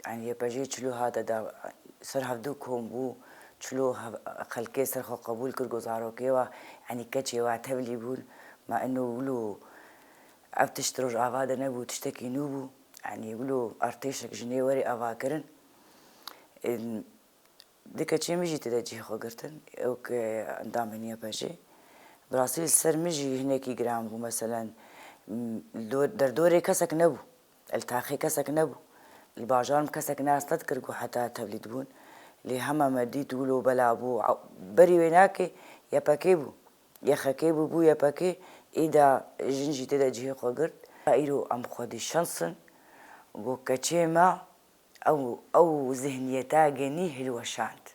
يعني يبجي چلو هذا دا سر هفدو كوم بو چلو خلقي سر خو قبول كر گزارو كيوا يعني كچي واتبلي بون ما انه ولو افتشتروج افادا نبو تشتكي نوبو يعني يقولوا ارتيشك جنيوري افاكرن ديكا چي مجي تدجي خو قرتن اوك اندام هنيا باجي براسيل سر مجي هناكي جرام بو مثلا در دوري كسك نبو التاخي كسك نبو الباجار كسك ناس تذكر حتى تبلد بون اللي هما مدي تقولوا بلا بو بري ويناكي يا باكيبو يا خكيبو بو يا باكي إذا جنجي تدجي خو قرت ايرو ام خودي شانسن وكتشيما او ذهنيتا جني هلوشاند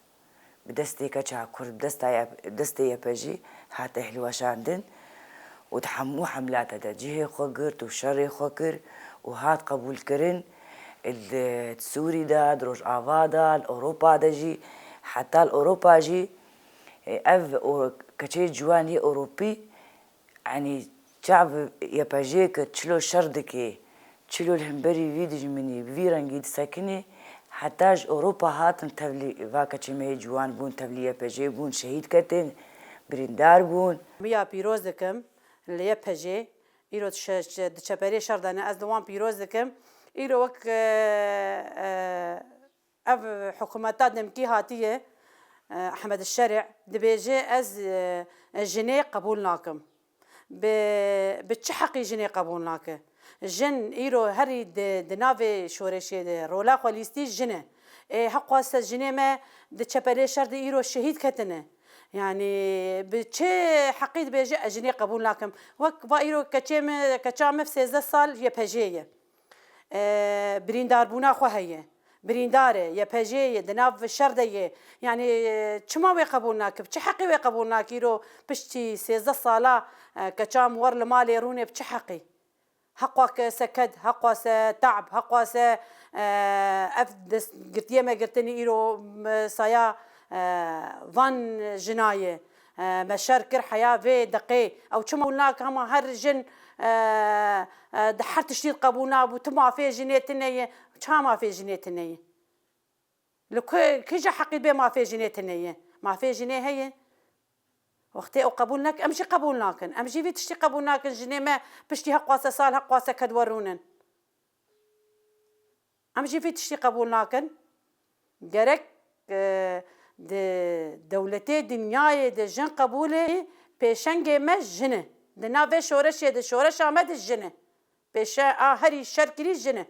بدستي كتشا كرد دستي يبجي حتى هلوشاندن وتحمو حملات دا جهي خوكرت وشري خوكر وهات قبول كرن السوري دا دروج افادا الاوروبا دا جي حتى الاوروبا جي اف كتشي جواني اوروبي يعني شعب يبجيك تشلو شردكي تشلو الهمبري فيدج مني فيرانجيد ساكني حتاج اوروبا هاتن تبلي فاكتشي مي جوان بون تبلي يبجي بون شهيد كتن بريندار بون ميا بيروز دكم اللي يبجي ايرو دشبري شردانه از دوان بيروز دكم ايرو وك اف حكومتات نمكي هاتيه احمد الشرع دبيجي از جنيه قبولناكم بتشحقي جنيه قبولناك جن ايرو هري دنافي شورشي رولا خاليستي جنه حق جنيه ما دشبري شرد ايرو شهيد كتنه يعني بتشي حقيت بيجي اجني قبول لكم وك بايرو كچام في 13 سال يبهجيه بريندار بونا خو هي برينداره يبهجيه دناف شرديه يعني چما وي قبولناك بچ حقي وي قبولناك يرو بشتي 13 سالا كچام ور المال روني بچ حقي حقك سكد حقك تعب حقك افدس قرتيه ما قرتني يرو سايا فان جناية مشاركر حياة في دقي أو شو ما قلنا كما هرجن دحرت شديد قبولنا وتما في جنيتنية شا ما في جنيتنية لو كيجا حقي بي ما في جنيتنية ما في جنيه هي وقتي أو قبولناك أمشي قبولناكن أمشي في تشتي قبولناكن جنيه ما بشتي هقواسة سال هقواسة كدورونن أمشي في تشتي قبولناكن جرك دولتي دنياي د جن قبوله پیشنگ مش جنه د ناوه شورش د شورش آمد جنه پیش هری شرکری جنه